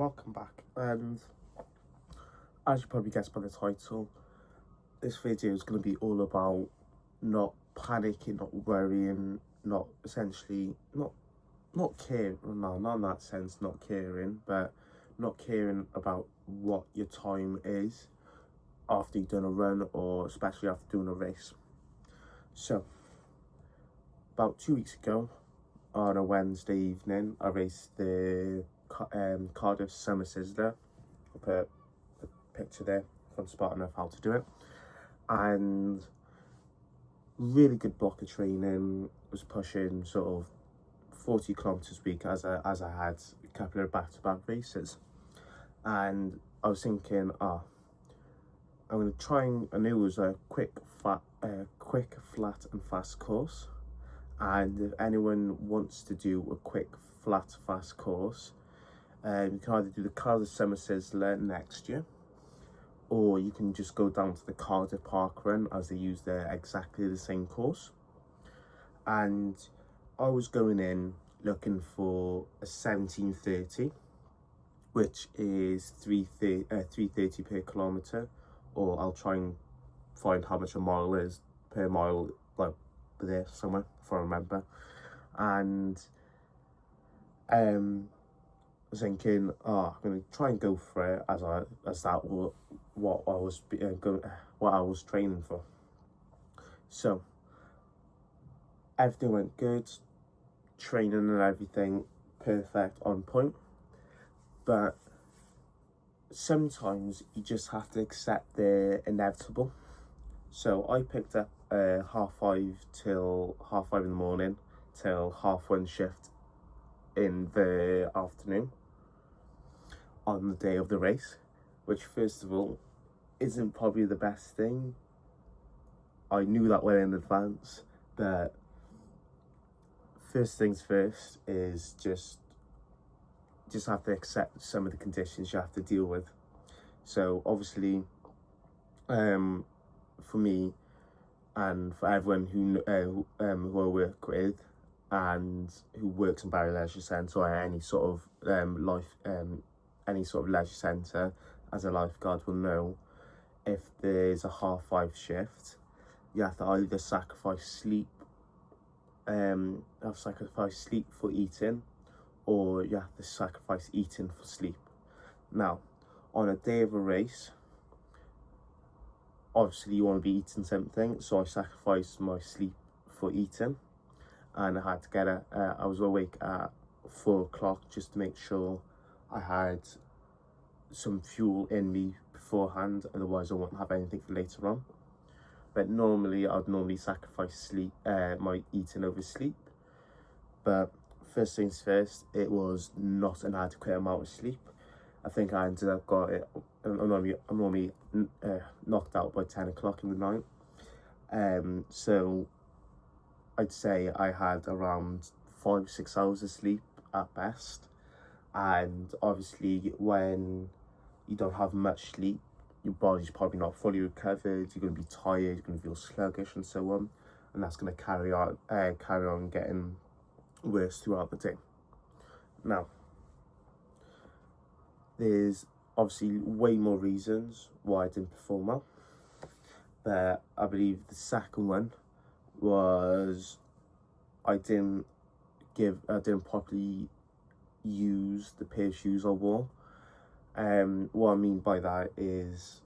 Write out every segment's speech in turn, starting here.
welcome back. And as you probably guessed by the title, this video is going to be all about not panicking, not worrying, not essentially not caring. No, not in that sense, not caring, but not caring about what your time is after you've done a run, or especially after doing a race. So, about 2 weeks ago, on a Wednesday evening, I raced the Cardiff Summer Sizzler. I'll put the picture there if I'm smart enough how to do it. And really good block of training. Was pushing sort of 40 kilometers a week as I had a couple of back-to-back races. And I was thinking, I'm going to try and, I knew it was a quick, flat and fast course. And if anyone wants to do a quick, flat, fast course, you can either do the Cardiff Summer Sizzler next year, or you can just go down to the Cardiff Park Run, as they use exactly the same course. And I was going in looking for a 17:30, which is 3:30 per kilometre, or I'll try and find how much a mile is per mile, like there somewhere if I remember. And I was thinking, I'm going to try and go for it as that was what I was training for. So everything went good, training and everything perfect, on point. But sometimes you just have to accept the inevitable. So I picked up 5:30 till 5:30 in the morning till 1:30 shift in the afternoon on the day of the race, which first of all isn't probably the best thing. I knew that well in advance, but first things first is just have to accept some of the conditions you have to deal with. So obviously, for me and for everyone who I work with and who works in Barry Leisure Centre or any sort of any sort of leisure centre as a lifeguard will know, if there's a 5:30 shift, you have to either sacrifice sleep for eating, or you have to sacrifice eating for sleep. Now, on a day of a race, obviously you want to be eating something, so I sacrificed my sleep for eating, and I had to get I was awake at 4 o'clock just to make sure I had some fuel in me beforehand, otherwise I won't have anything for later on. But I'd sacrifice sleep, my eating over sleep. But first things first, it was not an adequate amount of sleep. I think I ended up I'm normally knocked out by 10 o'clock in the night. So I'd say I had around 5-6 hours of sleep at best. And obviously when you don't have much sleep, your body's probably not fully recovered, you're going to be tired, you're going to feel sluggish and so on. And that's going to carry on getting worse throughout the day. Now, there's obviously way more reasons why I didn't perform well, but I believe the second one was I didn't properly use the pair of shoes I wore. What I mean by that is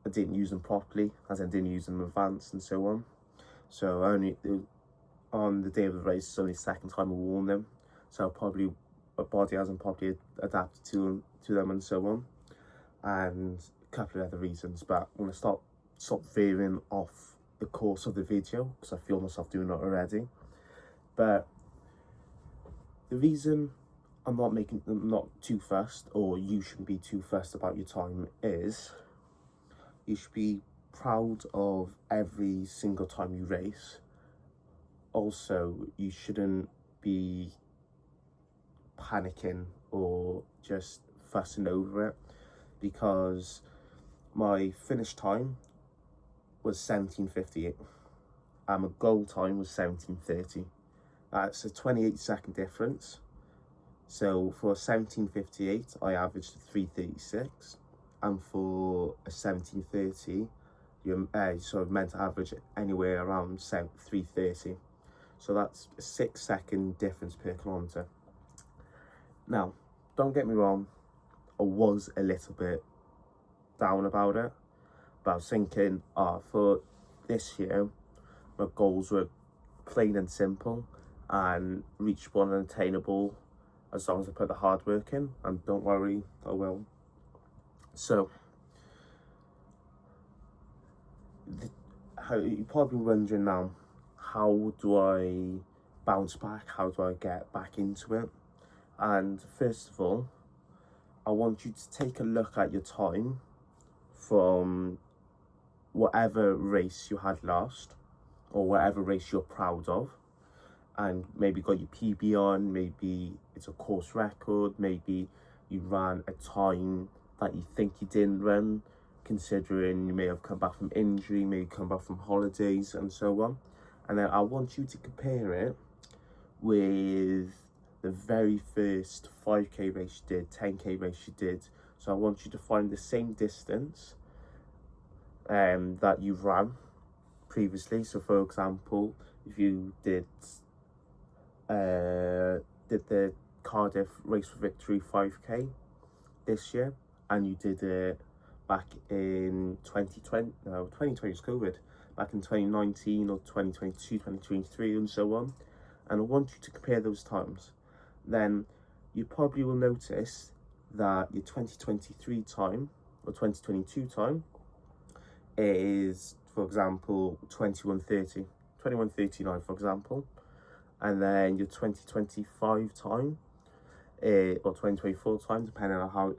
I didn't use them properly, as I didn't use them in advance and so on. So on the day of the race, it's only the second time I wore them, so my body hasn't properly adapted to them and so on, and a couple of other reasons. But I'm going to stop veering off the course of the video because I feel myself doing it already. But the reason I'm not too fussed, or you shouldn't be too fussed about your time, is you should be proud of every single time you race. Also, you shouldn't be panicking or just fussing over it, because my finish time was 17:58 and my goal time was 17:30. That's a 28-second difference. So for a 1758, I averaged a 336, and for a 1730, you're sort of meant to average anywhere around 330. So that's a 6-second difference per kilometre. Now, don't get me wrong, I was a little bit down about it, but I was thinking, for this year, my goals were plain and simple and reachable and attainable as long as I put the hard work in, and don't worry, I will. So, you're probably wondering now, how do I bounce back? How do I get back into it? And first of all, I want you to take a look at your time from whatever race you had last, or whatever race you're proud of, and maybe got your PB on, maybe it's a course record, maybe you ran a time that you think you didn't run, considering you may have come back from injury, maybe come back from holidays and so on. And then I want you to compare it with the very first 5k race you did, 10k race you did. So I want you to find the same distance that you ran previously. So for example, if you did the Cardiff Race for Victory 5k this year, and you did it back in 2020, no, 2020 is COVID, back in 2019 or 2022, 2023 and so on, and I want you to compare those times, then you probably will notice that your 2023 time or 2022 time is, for example, 21:39 for example, and then your 2025 time or 2024 time, depending on how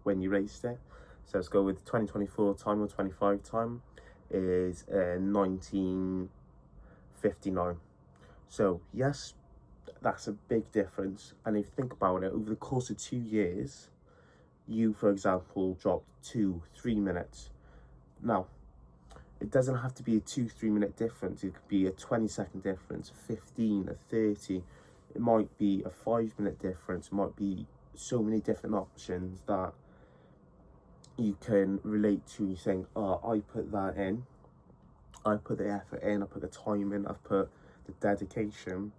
when you raced it. So let's go with 2024 time or 25 time is 19:59. So yes, that's a big difference. And if you think about it, over the course of 2 years, you, for example, dropped 2-3 minutes. Now, it doesn't have to be a 2-3 minute difference. It could be a 20-second difference, a 15, a 30. It might be a 5-minute difference. It might be so many different options that you can relate to. You think, oh, I put that in. I put the effort in. I put the time in. I've put the dedication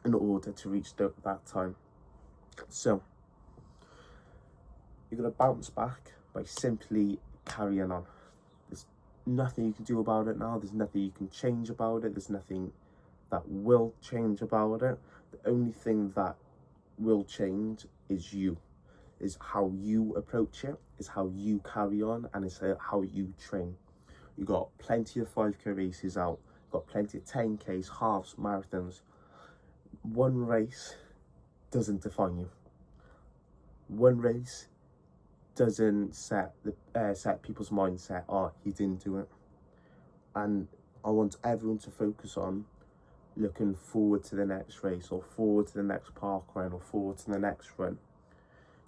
in order to reach that time. So you're going to bounce back by simply carrying on. There's nothing you can do about it now. There's nothing you can change about it. There's nothing that will change about it. The only thing that will change is you, is how you approach it, is how you carry on, and it's how you train. You got plenty of 5k races out, got plenty of 10ks, halves, marathons. One race doesn't define you. One race doesn't set people's mindset, oh, he didn't do it. And I want everyone to focus on looking forward to the next race, or forward to the next park run, or forward to the next run.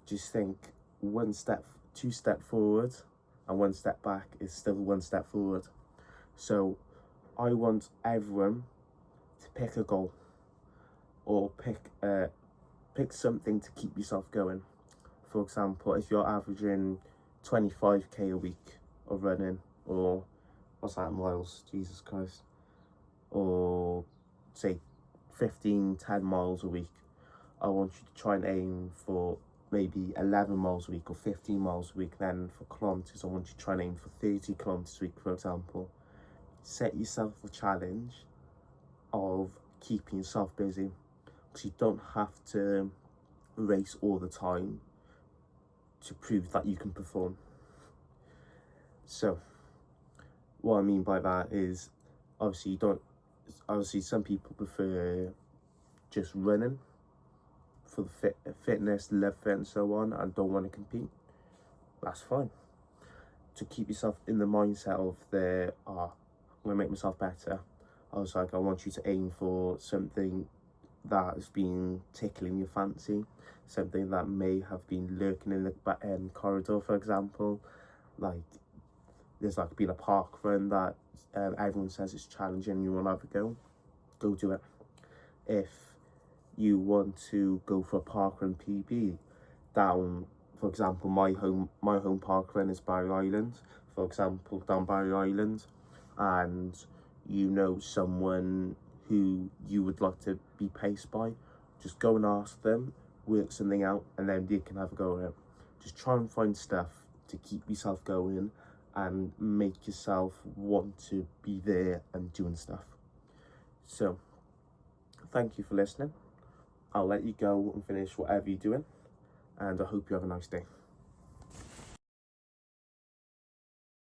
Just think, 2 steps forward and 1 step back is still 1 step forward. So I want everyone to pick a goal, or pick something to keep yourself going. For example, if you're averaging 25k a week of running, or what's that in miles, Jesus Christ, or say 10 miles a week, I want you to try and aim for maybe 11 miles a week or 15 miles a week. Then for kilometres, I want you to try and aim for 30 kilometres a week, for example. Set yourself a challenge of keeping yourself busy, because you don't have to race all the time to prove that you can perform. So what I mean by that is, obviously some people prefer just running for the fitness, love fit and so on, and don't want to compete. That's fine. To keep yourself in the mindset of I'm gonna make myself better, I want you to aim for something that has been tickling your fancy, something that may have been lurking in the corridor, for example. Like, there's been a park run that everyone says it's challenging, you want to have a go do it. If you want to go for a parkrun PB down, for example, my home parkrun is Barry Island, for example, down Barry Island, and you know someone who you would like to be paced by, just go and ask them, work something out, and then you can have a go at it. Just try and find stuff to keep yourself going and make yourself want to be there and doing stuff. So, thank you for listening. I'll let you go and finish whatever you're doing, and I hope you have a nice day.